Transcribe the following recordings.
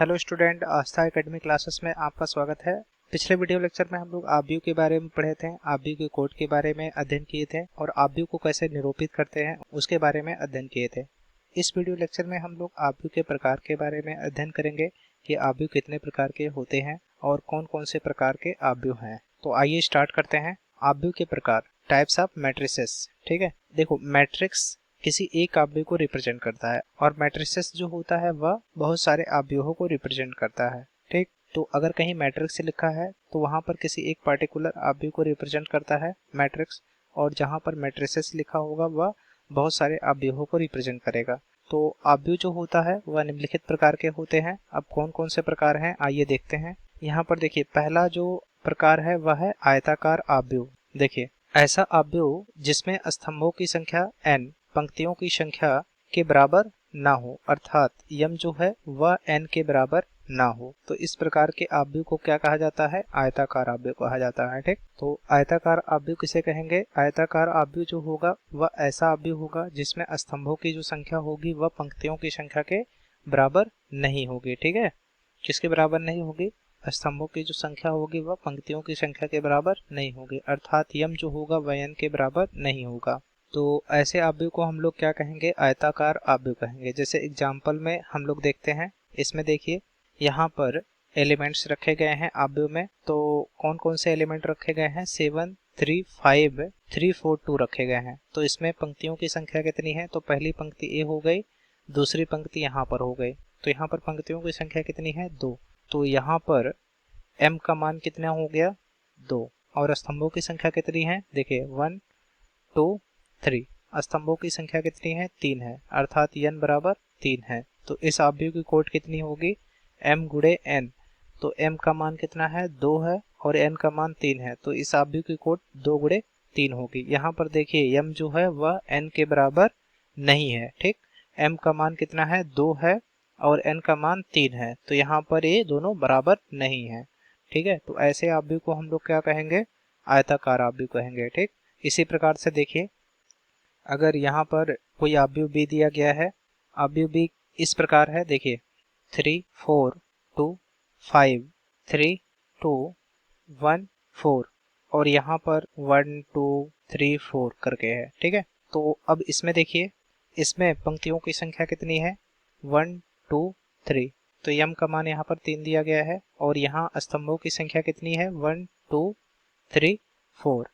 Hello student, आस्था academy classes में आपका स्वागत है। पिछले वीडियो लेक्चर में हम लोग आप-व्यू के बारे में पढ़े थे, आप-व्यू के कोड के बारे में अध्ययन किए थे और आप-व्यू को कैसे निरूपित करते हैं उसके बारे में अध्ययन किए थे। इस वीडियो लेक्चर में हम लोग आप-व्यू के प्रकार के बारे में अध्ययन करेंगे कि आप-व्यू कितने प्रकार के होते हैं और कौन कौन से प्रकार के आप-व्यू हैं। तो आइए स्टार्ट करते हैं। आप-व्यू के प्रकार, टाइप्स ऑफ मैट्रिसेस। ठीक है, देखो मैट्रिक्स किसी एक आप-व्यू को रिप्रेजेंट करता है और मैट्रिसेस जो होता है वह बहुत सारे आप-व्यूहों को रिप्रेजेंट करता है। ठीक, तो अगर कहीं मैट्रिक्स लिखा है तो वहां पर किसी एक पार्टिकुलर आप-व्यू को रिप्रेजेंट करता है मैट्रिक्स, और जहां पर मैट्रिसेस लिखा होगा वह बहुत सारे आप-व्यूहों को रिप्रेजेंट करेगा। तो आप-व्यू जो होता है वह निम्नलिखित प्रकार के होते हैं। अब कौन कौन से प्रकार हैं आइए देखते हैं। यहाँ पर देखिए, पहला जो प्रकार है वह है आयताकार आप-व्यू। देखिए, ऐसा आप-व्यू जिसमें स्तंभों की संख्या n पंक्तियों की संख्या के बराबर ना हो, अर्थात यम जो है वह n के बराबर ना हो, तो इस प्रकार के आप-व्यू को क्या कहा जाता है? आयताकार आप-व्यू कहा जाता है। ठीक, तो आयताकार आप-व्यू किसे कहेंगे? आयताकार आप-व्यू जो होगा वह ऐसा आप-व्यू होगा जिसमें स्तंभों की जो संख्या होगी वह पंक्तियों की संख्या के बराबर नहीं होगी। ठीक है, किसके बराबर नहीं होगी? स्तंभों की जो संख्या होगी वह पंक्तियों की संख्या के बराबर नहीं होगी, अर्थात यम जो होगा वह n के बराबर नहीं होगा। तो ऐसे आप-व्यू को हम लोग क्या कहेंगे? आयताकार आप-व्यू कहेंगे। जैसे एग्जाम्पल में हम लोग देखते हैं, इसमें देखिए यहाँ पर एलिमेंट्स रखे गए हैं आप-व्यू में। तो कौन कौन से एलिमेंट रखे गए हैं? 7 3 5 3 4 2 रखे गए हैं। तो इसमें पंक्तियों की संख्या कितनी है? तो पहली पंक्ति ए हो गई, दूसरी पंक्ति यहाँ पर हो गई, तो यहाँ पर पंक्तियों की संख्या कितनी है? 2। तो यहाँ पर m का मान कितना हो गया? 2। और स्तंभों की संख्या कितनी है? देखिए 1 2 3। स्तंभों की संख्या कितनी है? 3 है, अर्थात n बराबर 3 है। तो इस आप-व्यू की कोट कितनी होगी? m गुणे n। तो m का मान कितना है? 2 है और n का मान 3 है, तो इस आप-व्यू की कोट 2 गुणे 3 होगी। यहाँ पर देखिए m जो है वह n के बराबर नहीं है। ठीक, m का मान कितना है? 2 है और n का मान 3 है, तो यहाँ पर ये दोनों बराबर नहीं है। ठीक है, तो ऐसे आप-व्यू को हम लोग क्या कहेंगे? आयताकार आप-व्यू कहेंगे। ठीक, इसी प्रकार से देखिए, अगर यहाँ पर कोई आप-व्यू बी दिया गया है, आप-व्यू बी इस प्रकार है, देखिए 3 4 2 5 3 2 1 4 और यहाँ पर 1 2 3 4 करके है। ठीक है, तो अब इसमें देखिए, इसमें पंक्तियों की संख्या कितनी है? 1 2 3। तो यम का मान यहाँ पर 3 दिया गया है और यहाँ स्तंभों की संख्या कितनी है? 1 2 3 4।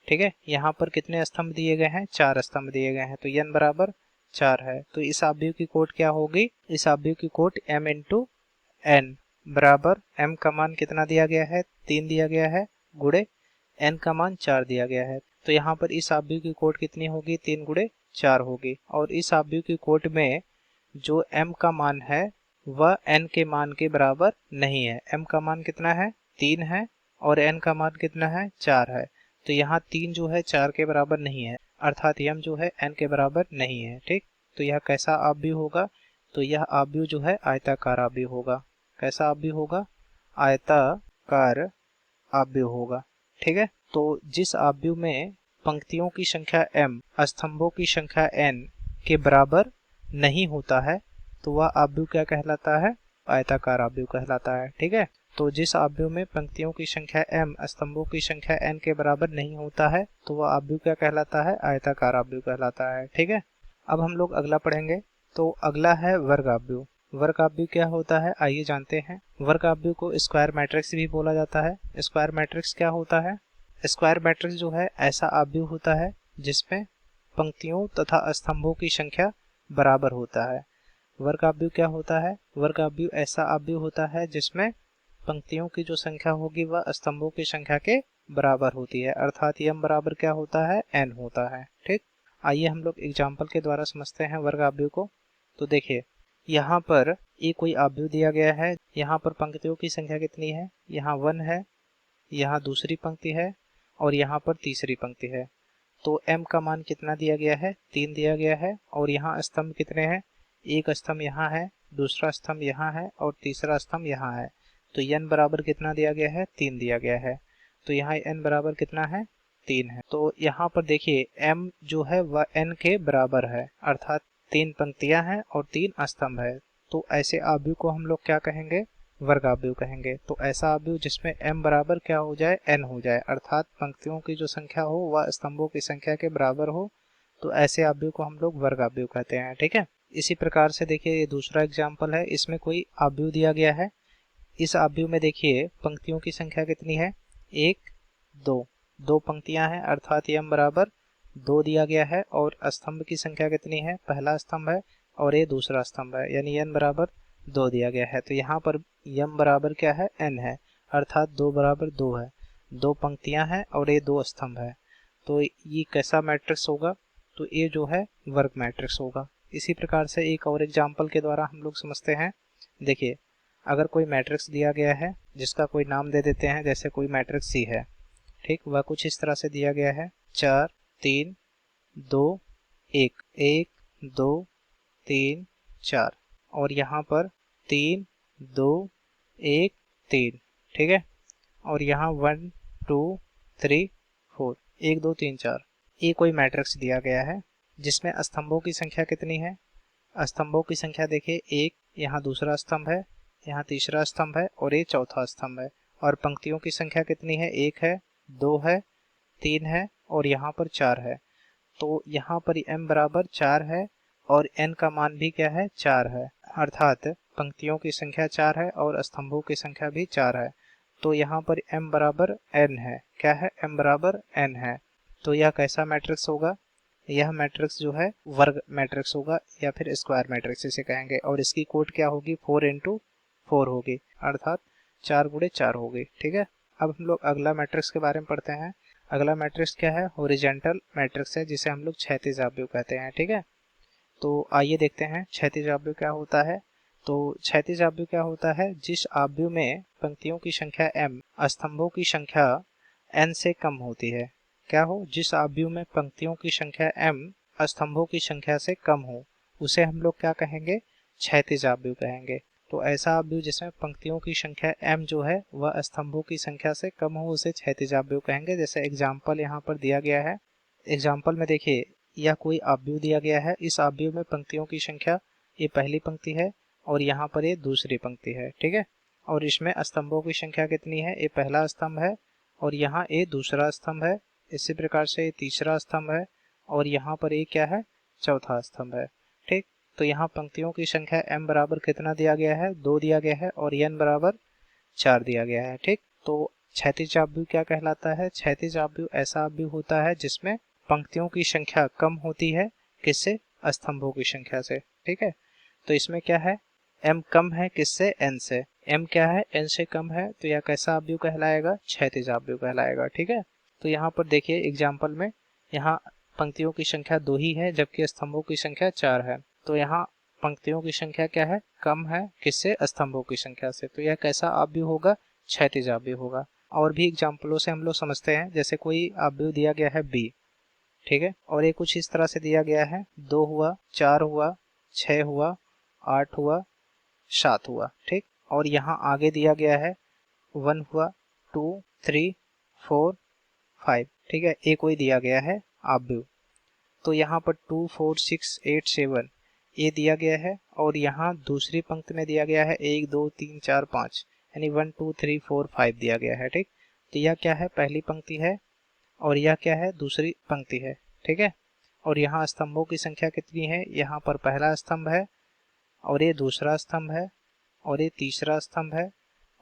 ठीक है, यहाँ पर कितने स्तंभ दिए गए हैं? 4 स्तंभ दिए गए हैं, तो n बराबर 4 है। तो इस आप-व्यू की कोट क्या होगी? इस आप-व्यू की कोट m इंटू n बराबर m का मान कितना दिया गया है? 3 दिया गया है, गुणे n का मान 4 दिया गया है। तो यहाँ पर इस आप-व्यू की कोट कितनी होगी? 3 गुणे 4 होगी। और इस आप-व्यू की कोट में जो m का मान है वह n के मान के बराबर नहीं है। m का मान कितना है? 3 है और n का मान कितना है? 4 है। तो यहाँ 3 जो है 4 के बराबर नहीं है, अर्थात यम जो है n के बराबर नहीं है। ठीक, तो यह कैसा आप-व्यू होगा? तो यह आप-व्यू जो है आयताकार आप-व्यू होगा। कैसा आप-व्यू होगा? आयताकार आप-व्यू होगा। ठीक है, तो जिस आप-व्यू में पंक्तियों की संख्या m स्तंभों की संख्या n के बराबर नहीं होता है तो वह आप-व्यू क्या कहलाता है? आयताकार आप-व्यू कहलाता है। ठीक है, तो जिस आप-व्यू में पंक्तियों की संख्या m स्तंभों की संख्या n के बराबर नहीं होता है तो वह आप-व्यू क्या कहलाता है? आयताकार आप-व्यू कहलाता है। ठीक है, अब हम लोग अगला पढ़ेंगे। तो अगला है वर्ग आप-व्यू। वर्ग आप-व्यू क्या होता है आइए जानते हैं। वर्ग आप-व्यू को स्क्वायर मैट्रिक्स भी बोला जाता है। स्क्वायर मैट्रिक्स क्या होता है? स्क्वायर मैट्रिक्स जो है ऐसा आप-व्यू होता है जिसमें पंक्तियों तथा स्तंभों की संख्या बराबर होता है। वर्ग आप-व्यू क्या होता है? वर्ग आप-व्यू ऐसा आप-व्यू होता है जिसमें पंक्तियों की जो संख्या होगी वह स्तंभों की संख्या के बराबर होती है, अर्थात यम बराबर क्या होता है? n होता है। ठीक, आइए हम लोग एग्जाम्पल के द्वारा समझते हैं वर्ग आप-व्यू को। तो देखिए, यहाँ पर एक कोई आप-व्यू दिया गया है। यहाँ पर पंक्तियों की संख्या कितनी है? यहाँ 1 है, यहाँ दूसरी पंक्ति है और यहाँ पर तीसरी पंक्ति है। तो m का मान कितना दिया गया है? 3 दिया गया है और यहाँ स्तंभ कितने हैं? एक स्तंभ यहाँ है, दूसरा स्तंभ यहाँ है और तीसरा स्तंभ यहाँ है। तो n बराबर कितना दिया गया है? 3 दिया गया है। तो यहाँ n बराबर कितना है? 3 है। तो यहाँ पर देखिए m जो है वह n के बराबर है, अर्थात 3 पंक्तियां हैं और 3 स्तंभ है। तो ऐसे आव्यूह को हम लोग क्या कहेंगे, वर्ग आव्यूह कहेंगे। तो ऐसा आव्यूह जिसमें m बराबर क्या हो जाए, n हो जाए, अर्थात पंक्तियों की जो संख्या हो वह स्तंभों की संख्या के बराबर हो, तो ऐसे आव्यूह को हम लोग वर्ग आव्यूह कहते हैं। ठीक है, इसी प्रकार से देखिए ये दूसरा एग्जाम्पल है, इसमें कोई आव्यूह दिया गया है। इस आव्यूह में देखिए पंक्तियों की संख्या कितनी है, 1 2, दो पंक्तियां हैं अर्थात m बराबर 2 दिया गया है, और स्तंभ की संख्या कितनी है, पहला स्तंभ है और ये दूसरा स्तंभ है, यानी n बराबर 2 दिया गया है। तो यहाँ पर m बराबर क्या है, n है, अर्थात 2 बराबर 2 है, दो पंक्तियां हैं और ये दो स्तंभ है। तो ये कैसा मैट्रिक्स होगा, तो ये जो है वर्ग मैट्रिक्स होगा। इसी प्रकार से एक और एग्जाम्पल के द्वारा हम लोग समझते हैं। देखिए अगर कोई मैट्रिक्स दिया गया है जिसका कोई नाम दे देते हैं, जैसे कोई मैट्रिक्स सी है, ठीक, वह कुछ इस तरह से दिया गया है, 4 3 2 1, 1 2 3 4, और यहाँ पर 3 2 1 3, ठीक है, और यहाँ 1 2 3 4, 1 2 3 4, ये कोई मैट्रिक्स दिया गया है जिसमें स्तंभों की संख्या कितनी है, स्तंभों की संख्या देखिए 1, यहाँ दूसरा स्तंभ है, यहाँ तीसरा स्तंभ है और ये चौथा स्तंभ है, और पंक्तियों की संख्या कितनी है, 1 है, 2 है, 3 है और यहाँ पर 4 है। तो यहाँ पर m बराबर 4 है और n का मान भी क्या है, 4 है, अर्थात पंक्तियों की संख्या 4 है और स्तंभों की संख्या भी 4 है। तो यहाँ पर m बराबर n है, क्या है, m बराबर n है। तो यह कैसा मैट्रिक्स होगा, यह मैट्रिक्स जो है वर्ग मैट्रिक्स होगा या फिर स्क्वायर मैट्रिक्स इसे कहेंगे, और इसकी कोड क्या होगी, 4 इंटू 4 होगी, अर्थात 4 गुणे 4 होगी। ठीक है, अब हम लोग अगला मैट्रिक्स के बारे में पढ़ते हैं। अगला मैट्रिक्स क्या है, हॉरिजॉन्टल मैट्रिक्स है, जिसे हम लोग क्षैतिज आव्यूह कहते हैं। ठीक है, तो आइए देखते हैं क्षैतिज आव्यूह क्या होता है। तो क्षैतिज आव्यूह क्या होता है, जिस आव्यूह में पंक्तियों की संख्या m स्तंभों की संख्या n से कम होती है। क्या हो, जिस आव्यूह में पंक्तियों की संख्या m स्तंभों की संख्या से कम हो, उसे हम लोग क्या कहेंगे, क्षैतिज आव्यूह कहेंगे। तो ऐसा आव्यूह जिसमें पंक्तियों की संख्या m जो है वह स्तंभों की संख्या से कम हो, उसे क्षैतिज आव्यूह कहेंगे। जैसे एग्जाम्पल यहाँ पर दिया गया है, एग्जाम्पल में देखिए यह कोई आव्यूह दिया गया है, इस आव्यूह में पंक्तियों की संख्या, ये पहली पंक्ति है और यहाँ पर ये दूसरी पंक्ति है। ठीक है, और इसमें स्तंभों की संख्या कितनी है, ये पहला स्तंभ है और यहाँ ये दूसरा स्तंभ है, इसी प्रकार से ये तीसरा स्तंभ है और यहाँ पर ये क्या है, चौथा स्तंभ है। ठीक, तो यहाँ पंक्तियों की संख्या m बराबर कितना दिया गया है, 2 दिया गया है और n बराबर 4 दिया गया है। ठीक, तो क्षैतिज आव्यूह क्या कहलाता है, क्षैतिज आव्यूह ऐसा आव्यूह होता है जिसमें पंक्तियों की संख्या कम होती है, किससे, स्तंभों की संख्या से। ठीक है, तो इसमें क्या है, m कम है किससे, n से, m क्या है, n से कम है, तो यह कैसा आव्यूह कहलाएगा, क्षैतिज आव्यूह कहलाएगा। ठीक है, तो यहाँ पर देखिए एग्जाम्पल में यहाँ पंक्तियों की संख्या 2 ही है जबकि स्तंभों की संख्या 4 है। तो यहाँ पंक्तियों की संख्या क्या है, कम है, किससे, स्तंभों की संख्या से, तो यह कैसा आव्यूह होगा, क्षैतिज आव्यूह होगा। और भी एग्जाम्पलों से हम लोग समझते हैं, जैसे कोई आव्यूह दिया गया है b, ठीक है, और ये कुछ इस तरह से दिया गया है, 2 हुआ, 4 हुआ, 6 हुआ, 8 हुआ, 7 हुआ। ठीक, और यहाँ आगे दिया गया है 1 हुआ, 2 3 4 5। ठीक है, ये कोई दिया गया है आव्यूह। तो यहाँ पर 2 4 6 8 7 ये दिया गया है, और यहाँ दूसरी पंक्ति में दिया गया है 1 2 3 4 5, यानी 1 2 3 4 5 दिया गया है। ठीक, तो यह क्या है, पहली पंक्ति है और यह क्या है, दूसरी पंक्ति है। ठीक है, और यहाँ स्तंभों की संख्या कितनी है, यहाँ पर पहला स्तंभ है और ये दूसरा स्तंभ है और ये तीसरा स्तंभ है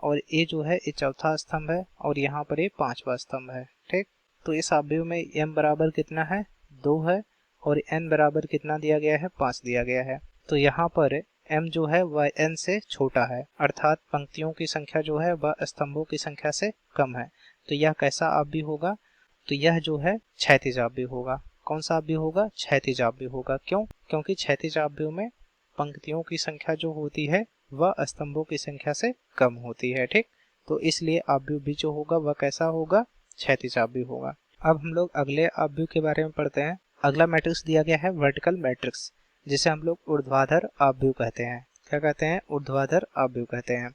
और ये जो है ये चौथा स्तंभ है और यहाँ पर ये पांचवा स्तंभ है। ठीक, तो इस आव्यूह में m बराबर कितना है, 2 है और n बराबर कितना दिया गया है, 5 दिया गया है। तो यहाँ पर m जो है वह n से छोटा है, अर्थात पंक्तियों की संख्या जो है वह स्तंभों की संख्या से कम है। तो यह कैसा आव्यूह होगा, तो यह जो है क्षैतिज आव्यूह होगा। कौन सा आव्यूह होगा, क्षैतिज आव्यूह होगा। क्यों, क्योंकि क्षैतिज आव्यूह में पंक्तियों की संख्या जो होती है वह स्तंभों की संख्या से कम होती है। ठीक, तो इसलिए आव्यूह भी जो होगा वह कैसा होगा, क्षैतिज आव्यूह होगा। अब हम लोग अगले आव्यूह के बारे में पढ़ते हैं। अगला मैट्रिक्स दिया गया है वर्टिकल मैट्रिक्स, जिसे हम लोग ऊर्ध्वाधर आव्यूह कहते हैं। क्या कहते हैं, ऊर्ध्वाधर आव्यूह कहते हैं।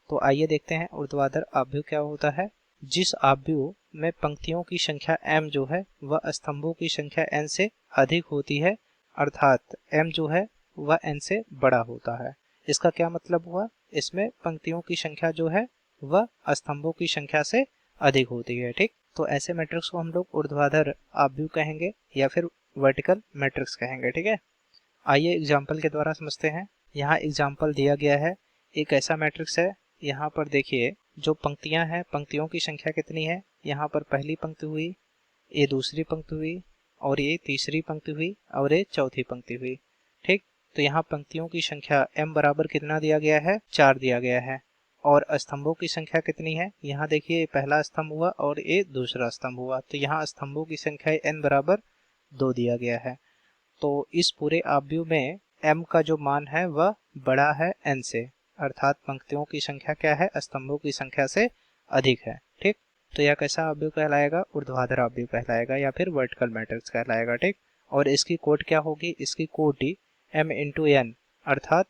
तो आइए देखते हैं ऊर्ध्वाधर आव्यूह क्या होता है। जिस आव्यूह में पंक्तियों की संख्या m जो है वह स्तंभों की संख्या n से अधिक होती है, अर्थात m जो है वह n से बड़ा होता है। इसका क्या मतलब हुआ, इसमें पंक्तियों की संख्या जो है वह स्तंभों की संख्या से अधिक होती है। ठीक, तो ऐसे मैट्रिक्स को हम लोग ऊर्ध्वाधर आव्यूह कहेंगे या फिर वर्टिकल मैट्रिक्स कहेंगे। ठीक है, आइए एग्जाम्पल के द्वारा समझते हैं। यहाँ एग्जाम्पल दिया गया है, एक ऐसा मैट्रिक्स है, यहाँ पर देखिए जो पंक्तियां हैं, पंक्तियों की संख्या कितनी है, यहाँ पर पहली पंक्ति हुई, ये दूसरी पंक्ति हुई, और ये तीसरी पंक्ति हुई, और ये चौथी पंक्ति हुई। ठीक, तो यहाँ पंक्तियों की संख्या m बराबर कितना दिया गया है, 4 दिया गया है। और स्तंभों की संख्या कितनी है, यहाँ देखिए पहला स्तंभ हुआ और ये दूसरा स्तंभ हुआ, तो यहाँ स्तंभों की संख्या n बराबर 2 दिया गया है। तो इस पूरे आव्यूह में m का जो मान है वह बड़ा है n से, अर्थात पंक्तियों की संख्या क्या है, स्तंभों की संख्या से अधिक है। ठीक, तो यह कैसा आव्यूह कहलाएगा, ऊर्ध्वाधर आव्यूह कहलाएगा या फिर वर्टिकल मैट्रिक्स कहलाएगा। ठीक, और इसकी कोट क्या होगी, इसकी कोटि m इंटू n अर्थात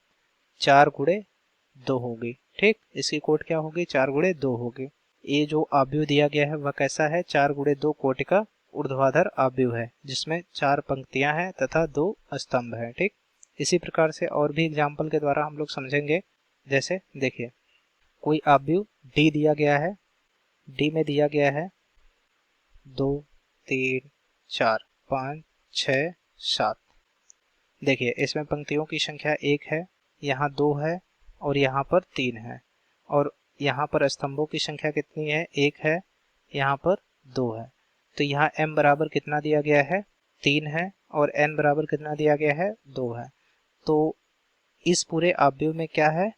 4 गुणे 2 होगी। ठीक, इसकी कोट क्या होगी, 4 गुणे 2 होगी। ये जो आव्यूह दिया गया है वह कैसा है, 4 गुणे 2 कोटि का ऊर्ध्वाधर आव्यूह है, जिसमें 4 पंक्तियां हैं तथा 2 स्तंभ हैं। ठीक, इसी प्रकार से और भी एग्जाम्पल के द्वारा हम लोग समझेंगे। जैसे देखिए कोई आव्यूह D दिया गया है, D में दिया गया है 2 3 4 5 6 7। देखिए इसमें पंक्तियों की संख्या 1 है, यहाँ 2 है और यहाँ पर 3 है, और यहाँ पर स्तंभों की संख्या कितनी है, 1 है, यहाँ पर 2 है। तो यहाँ m बराबर कितना दिया गया है, 3 है, और n बराबर कितना दिया गया है, 2 है। तो इस पूरे आव्यूह में क्या है,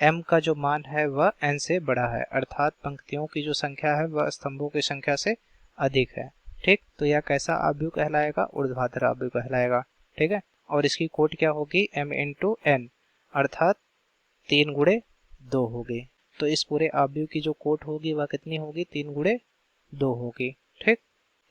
m का जो मान है वह n से बड़ा है, अर्थात पंक्तियों की जो संख्या है वह स्तंभों की संख्या से अधिक है। ठीक, तो यह कैसा आव्यूह कहलाएगा, ऊर्ध्वाधर आव्यूह कहलाएगा। ठीक है, और इसकी कोट क्या होगी, m इंटू n अर्थात 3 गुणे 2 होगी। तो इस पूरे आव्यूह की जो कोट होगी वह कितनी होगी, 3 गुणे 2 होगी। ठीक,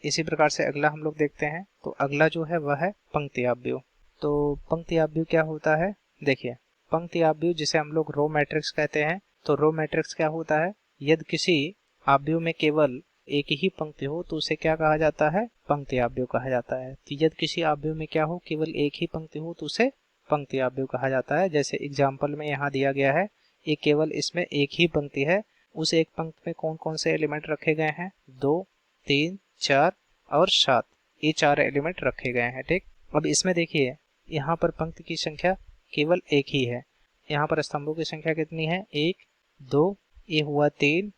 इसी प्रकार से अगला हम लोग देखते हैं। तो अगला जो है वह है पंक्ति आव्यूह। तो पंक्ति आव्यूह क्या होता है, देखिए पंक्ति आव्यूह जिसे हम लोग रो मैट्रिक्स कहते हैं। तो रो मैट्रिक्स क्या होता है, यदि किसी आव्यूह में केवल एक ही पंक्ति हो तो उसे क्या कहा जाता है, पंक्ति आव्यूह कहा जाता है। तो यदि किसी आव्यूह में क्या हो, केवल एक ही पंक्ति हो तो उसे पंक्ति आव्यूह कहा जाता है। जैसे एग्जाम्पल में यहाँ दिया गया है, ये केवल इसमें एक ही पंक्ति है, उस एक पंक्ति में कौन कौन से एलिमेंट रखे गए हैं, 2 3 4 और 7, ये 4 एलिमेंट रखे गए हैं। ठीक, अब इसमें देखिए यहाँ पर पंक्ति की संख्या केवल एक ही है, यहाँ पर स्तंभों की संख्या कितनी है, 1 2, ये हुआ 3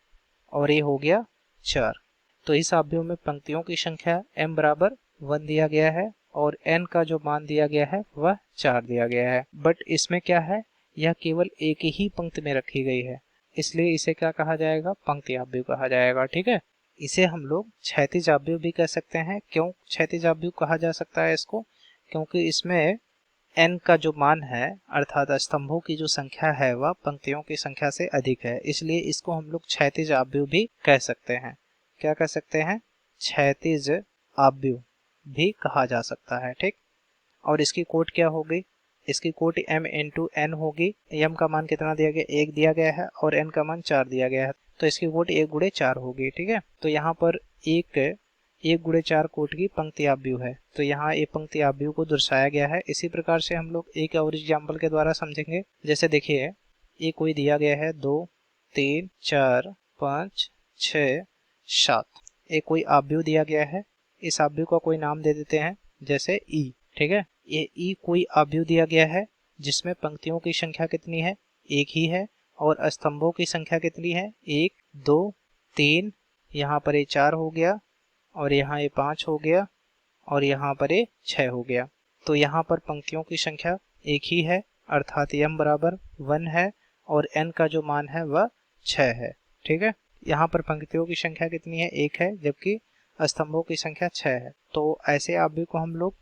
और ये हो गया 4। तो इस आव्यूह में पंक्तियों की संख्या m बराबर 1 दिया गया है और n का जो मान दिया गया है वह 4 दिया गया है। बट इसमें क्या है, यह केवल एक ही पंक्ति में रखी गई है, इसलिए इसे क्या कहा जाएगा, पंक्ति आव्यूह कहा जाएगा। ठीक है, इसे हम लोग क्षैतिज आव्यूह भी कह सकते हैं। क्यों क्षैतिज आव्यूह कहा जा सकता है इसको, क्योंकि इसमें n का जो मान है अर्थात स्तंभों की जो संख्या है वह पंक्तियों की संख्या से अधिक है, इसलिए इसको हम लोग क्षैतिज आव्यूह भी कह सकते हैं। क्या कह सकते हैं, क्षैतिज आव्यूह भी कहा जा सकता है। ठीक, और इसकी कोट क्या होगी, इसकी कोट m इंटू n होगी। m का मान कितना दिया गया, 1 दिया गया है और n का मान 4 दिया गया है, तो इसकी कोट 1 गुणे 4 होगी। ठीक है, तो यहाँ पर 1 गुणे 4 कोट की पंक्ति आव्यूह है, तो यहाँ ये पंक्ति आव्यूह को दर्शाया गया है। इसी प्रकार से हम लोग एक और एग्जाम्पल के द्वारा समझेंगे। जैसे देखिए ये कोई दिया गया है 2 3 4 5 6 7, एक कोई आव्यूह दिया गया है, इस आव्यूह का कोई नाम दे देते हैं, जैसे ई। ठीक है, ये ई कोई आव्यूह दिया गया है जिसमें पंक्तियों की संख्या कितनी है, एक ही है, और स्तंभों की संख्या कितनी है, 1 2 3, यहाँ पर ये 4 हो गया और यहाँ ये 5 हो गया और यहाँ पर ये 6 हो गया। तो यहाँ पर पंक्तियों की संख्या एक ही है, अर्थात m बराबर 1 है और n का जो मान है वह 6 है। ठीक है, यहाँ पर पंक्तियों की संख्या कितनी है, 1 है, जबकि स्तंभों की संख्या 6 है। तो ऐसे आव्यूह को हम लोग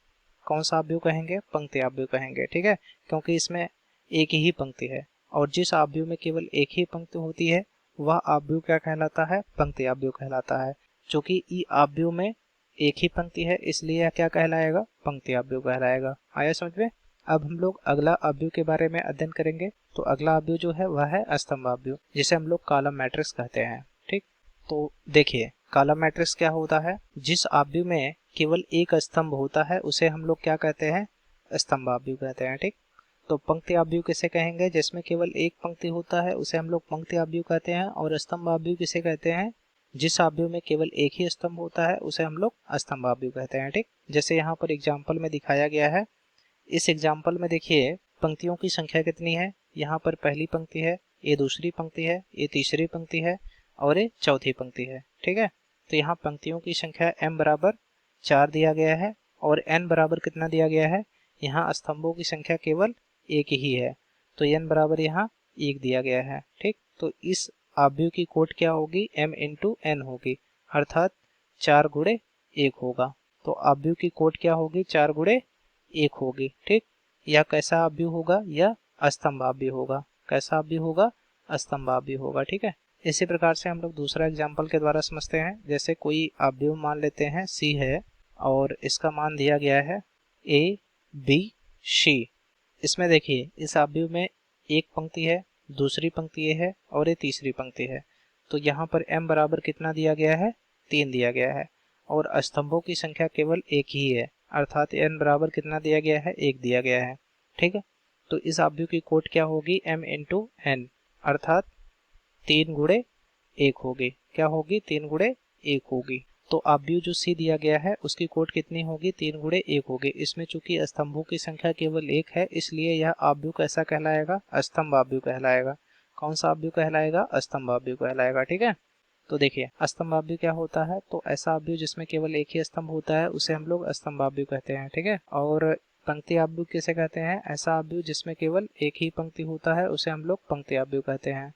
कौन सा आव्यूह कहेंगे, पंक्ति आव्यूह कहेंगे। ठीक है, क्योंकि इसमें एक ही पंक्ति है, और जिस आव्यूह में केवल एक ही पंक्ति होती है वह आव्यूह क्या कहलाता है, पंक्ति आव्यूह कहलाता है। चूंकि ई आव्यूह में एक ही पंक्ति है इसलिए यह क्या कहलाएगा, पंक्ति आव्यूह कहलाएगा। आया समझ में। अब हम लोग अगला आव्यूह के बारे में अध्ययन करेंगे। तो अगला आव्यूह जो है वह है स्तंभ आव्यूह, जिसे हम लोग कॉलम मैट्रिक्स कहते हैं। ठीक, तो देखिए कॉलम मैट्रिक्स क्या होता है, जिस आव्यूह में केवल एक स्तंभ होता है उसे हम लोग क्या कहते हैं, स्तंभ आव्यूह कहते हैं। ठीक, तो पंक्ति आव्यूह किसे कहेंगे? जिसमें केवल एक पंक्ति होता है उसे हम लोग पंक्ति आव्यूह कहते हैं। और स्तंभ आव्यूह किसे कहते हैं? जिस आव्यूह में केवल एक ही स्तंभ होता है उसे हम लोग स्तंभ आव्यूह कहते हैं। ठीक, जैसे यहाँ पर एग्जाम्पल में दिखाया गया है। इस एग्जाम्पल में देखिए पंक्तियों की संख्या कितनी है। यहाँ पर पहली पंक्ति है, ये दूसरी पंक्ति है, ये तीसरी पंक्ति है और ये चौथी पंक्ति है। ठीक है, तो यहाँ पंक्तियों की संख्या m बराबर 4 दिया गया है और n बराबर कितना दिया गया है? यहाँ स्तंभों की संख्या केवल एक ही है, तो n बराबर यहाँ 1 दिया गया है। ठीक, तो इस आव्यूह की कोट क्या होगी? m इंटू n होगी, अर्थात 4 गुणे 1 होगा। तो आव्यूह की कोट क्या होगी? 4 गुणे 1 होगी। ठीक, यह कैसा आव्यूह होगा? यह अस्तंभ आव्यूह होगा। कैसा आव्यूह होगा? अस्तंभ आव्यूह होगा। ठीक है, इसी प्रकार से हम लोग दूसरा एग्जाम्पल के द्वारा समझते हैं। जैसे कोई आव्यूह मान लेते हैं C है और इसका मान दिया गया है A B C। इसमें देखिए इस आव्यूह में एक पंक्ति है, दूसरी पंक्ति A है और ये तीसरी पंक्ति है। तो यहाँ पर m बराबर कितना दिया गया है? 3 दिया गया है और स्तंभों की संख्या केवल एक ही है, अर्थात n बराबर कितना दिया गया है? 1 दिया गया है। ठीक है, तो इस आव्यूह की कोट क्या होगी? m इंटू n, अर्थात 3 गुणे 1 होगी। क्या होगी? 3 गुणे 1 होगी। तो आव्यूह जो C दिया गया है उसकी कोट कितनी होगी? 3 गुणे 1 होगी। इसमें चूंकि स्तंभों की संख्या केवल 1 है इसलिए यह आव्यूह कैसा कहलाएगा? अस्तंभ आव्यूह कहलाएगा। कौन सा आव्यूह कहलाएगा? अस्तंभ आव्यूह कहलाएगा। ठीक है, तो देखिए अस्तंभ आव्यूह क्या होता है? तो ऐसा आव्यूह जिसमें केवल एक ही स्तंभ होता है उसे हम लोग अस्तंभ आव्यूह कहते हैं। ठीक है, और पंक्ति आव्यूह किसे कहते हैं? ऐसा आव्यूह जिसमें केवल एक ही पंक्ति होता है उसे हम लोग पंक्ति आव्यूह कहते हैं।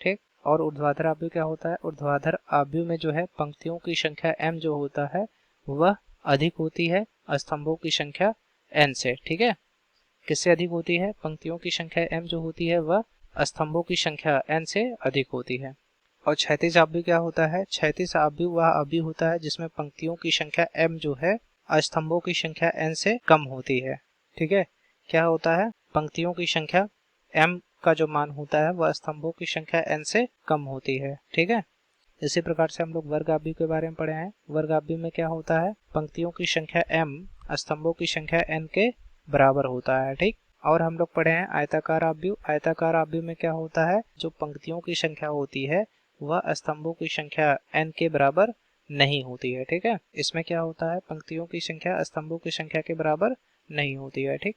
ठीक, और ऊर्ध्वाधर आव्यूह क्या होता है? ऊर्ध्वाधर आव्यूह में जो है पंक्तियों की संख्या m जो होता है वह अधिक होती है स्तंभों की संख्या n से। ठीक है, किससे अधिक होती है? पंक्तियों की संख्या m जो होती है वह स्तंभों की संख्या n से अधिक होती है। और क्षैतिज आव्यूह क्या होता है? क्षैतिज आव्यूह वह आव्यूह होता है जिसमें पंक्तियों की संख्या m जो है स्तंभों की संख्या n से कम होती है। ठीक है, क्या होता है? पंक्तियों की संख्या m का जो मान होता है वह स्तंभों की संख्या n से कम होती है। ठीक है, इसी प्रकार से हम लोग वर्ग आव्यूह के बारे में पढ़े हैं। वर्ग आव्यूह में क्या होता है? पंक्तियों की संख्या m स्तंभों की संख्या n के बराबर होता है। ठीक, और हम लोग पढ़े हैं आयताकार आव्यूह। आयताकार आव्यूह में क्या होता है? जो पंक्तियों की संख्या होती है वह स्तंभों की संख्या n के बराबर नहीं होती है। ठीक है, इसमें क्या होता है? पंक्तियों की संख्या स्तंभों की संख्या के बराबर नहीं होती है। ठीक,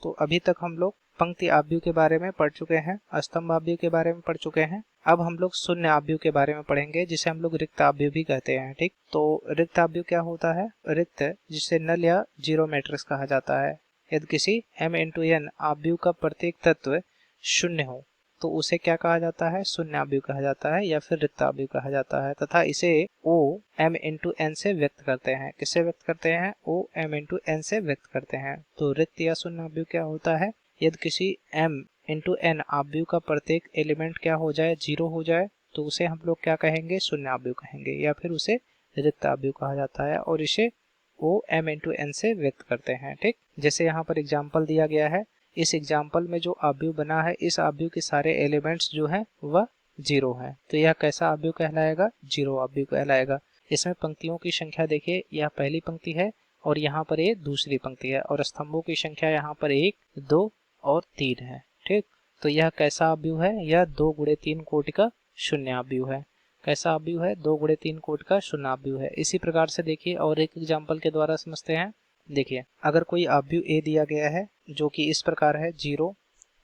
तो अभी तक हम लोग पंक्ति आव्यूह के बारे में पढ़ चुके हैं, स्तंभ आव्यूह के बारे में पढ़ चुके हैं। अब हम लोग शून्य आव्यूह के बारे में पढ़ेंगे जिसे हम लोग रिक्त आव्यूह भी कहते हैं। ठीक, तो रिक्त आव्यूह क्या होता है? रिक्त जिसे नल या जीरो मैट्रिक्स कहा जाता है। यदि किसी m इंटू n आव्यूह का प्रत्येक तत्व शून्य हो तो उसे क्या कहा जाता है? शून्य आव्यूह कहा जाता है या फिर रिक्त आव्यूह कहा जाता है, तथा इसे o m इंटू n से व्यक्त करते हैं। किससे व्यक्त करते हैं? o m इंटू n से व्यक्त करते हैं। तो रिक्त या शून्य आव्यूह क्या होता है? यदि किसी m इंटू n आव्यूह का प्रत्येक एलिमेंट क्या हो जाए? 0 हो जाए तो उसे हम लोग क्या कहेंगे? शून्य आव्यूह कहेंगे या फिर उसे रिक्त आव्यूह कहा जाता है और इसे o m इंटू n से व्यक्त करते हैं। ठीक, जैसे यहाँ पर एग्जाम्पल दिया गया है। इस एग्जाम्पल में जो आव्यूह बना है इस आव्यूह के सारे एलिमेंट्स जो हैं वह 0 हैं, तो यह कैसा आव्यूह कहलाएगा? 0 आव्यूह कहलाएगा। इसमें पंक्तियों की संख्या देखिए, यह पहली पंक्ति है और यहाँ पर ये दूसरी पंक्ति है और स्तंभों की संख्या यहाँ पर 1 2 और 3 है। ठीक, तो यह कैसा आव्यूह है? यह 2 गुणे 3 कोटि का शून्य आव्यूह है। कैसा आव्यूह है? 2 गुणे 3 कोटि का शून्य आव्यूह है। इसी प्रकार से देखिए और एक एग्जाम्पल के द्वारा समझते हैं। देखिए अगर कोई आव्यूह A दिया गया है जो कि इस प्रकार है 0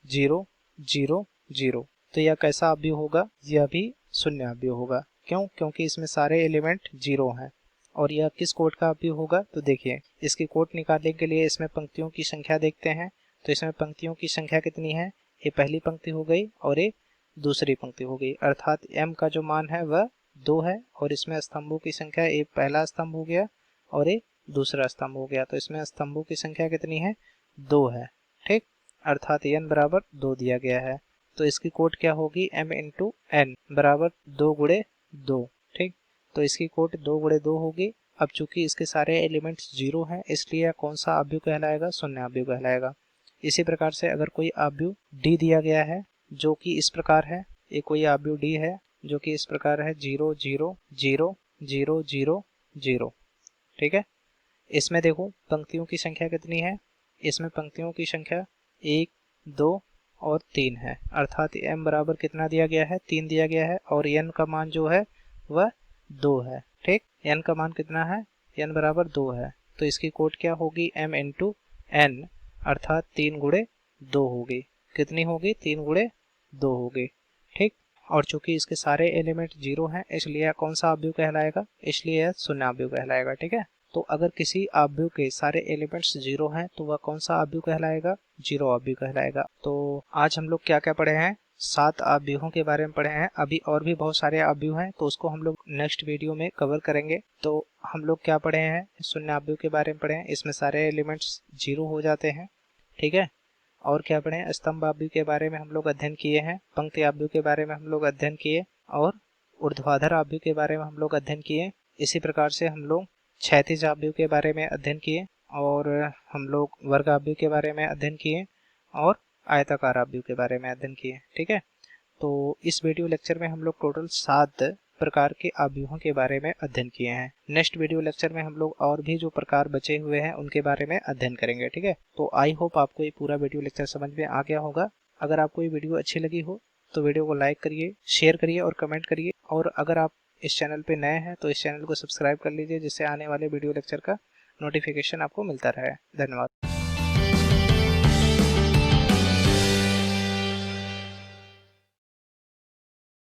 0 0 0, तो यह कैसा आव्यूह होगा? यह भी शून्य आव्यूह होगा। क्यों? क्योंकि इसमें सारे एलिमेंट 0 हैं। और यह किस कोट का आव्यूह होगा? तो देखिए इसकी कोट निकालने के लिए इसमें पंक्तियों की संख्या देखते हैं। तो इसमें पंक्तियों की संख्या कितनी है? ये पहली पंक्ति हो गई और ये दूसरी पंक्ति हो गई, अर्थात m का जो मान है वह 2 है और इसमें स्तंभों की संख्या, एक पहला स्तंभ हो गया और एक दूसरा स्तंभ हो गया। तो इसमें स्तंभों की संख्या कितनी है? 2 है। ठीक, अर्थात n बराबर 2 दिया गया है। तो इसकी कोट क्या होगी? m इंटू n बराबर 2 गुणे 2। ठीक, तो इसकी कोट 2 गुणे 2 होगी। अब चूंकि इसके सारे एलिमेंट्स 0 हैं इसलिए यह कौन सा आव्यूह कहलाएगा? शून्य आव्यूह कहलाएगा। इसी प्रकार से अगर कोई आव्यूह d दिया गया है जो कि इस प्रकार है, ये कोई आव्यूह d है जो कि इस प्रकार है 0 0 0 0 0 0। ठीक है, इसमें देखो पंक्तियों की संख्या कितनी है? इसमें पंक्तियों की संख्या 1 2 और 3 है, अर्थात m बराबर कितना दिया गया है, 3 दिया गया है, और n का मान जो है वह 2 है। ठीक, n का मान कितना है, n बराबर 2 है, तो इसकी कोट क्या होगी, m इंटू n, अर्थात 3 गुणे 2 होगी। कितनी होगी, 3 गुणे 2 होगी। ठीक, और चूंकि इसके सारे एलिमेंट 0 हैं, इसलिए यह कौन सा अवयव कहलाएगा, इसलिए यह शून्य अवयव कहलाएगा। ठीक है, तो अगर किसी अवयव के सारे एलिमेंट्स 0 हैं तो वह कौन सा अवयव कहलाएगा, 0 अवयव कहलाएगा। तो आज हम लोग क्या क्या पढ़े हैं, 7 अवयवों के बारे में पढ़े हैं। अभी और भी बहुत सारे अवयव हैं, तो उसको हम लोग नेक्स्ट वीडियो में कवर करेंगे। तो हम लोग क्या पढ़े हैं, शून्य अवयव के बारे में पढ़े हैं, इसमें सारे एलिमेंट्स 0 हो जाते हैं। ठीक है, और क्या पढ़े, स्तंभ अवयव के बारे में हम लोग अध्ययन किए हैं, पंक्ति अवयव के बारे में हम लोग अध्ययन किए, और ऊर्ध्वाधर अवयव के बारे में हम लोग अध्ययन किए। इसी प्रकार से हम लोग क्षैतिज अवयव के बारे में अध्ययन किए, और हम लोग वर्ग अवयव के बारे में अध्ययन किए, और आयताकार अवयव के बारे में अध्ययन किए। ठीक है, तो इस वीडियो लेक्चर में हम लोग टोटल 7 प्रकार के अवयवों के बारे में अध्ययन किए हैं। नेक्स्ट वीडियो लेक्चर में हम लोग और भी जो प्रकार बचे हुए हैं उनके बारे में अध्ययन करेंगे। ठीक है, तो आई होप आपको ये पूरा वीडियो लेक्चर समझ में आ गया होगा। अगर आपको ये वीडियो अच्छी लगी हो तो वीडियो को लाइक करिए, शेयर करिए और कमेंट करिए, और अगर आप इस चैनल पे नए हैं तो इस चैनल को सब्सक्राइब कर लीजिए, जिससे आने वाले वीडियो लेक्चर का नोटिफिकेशन आपको मिलता रहे। धन्यवाद।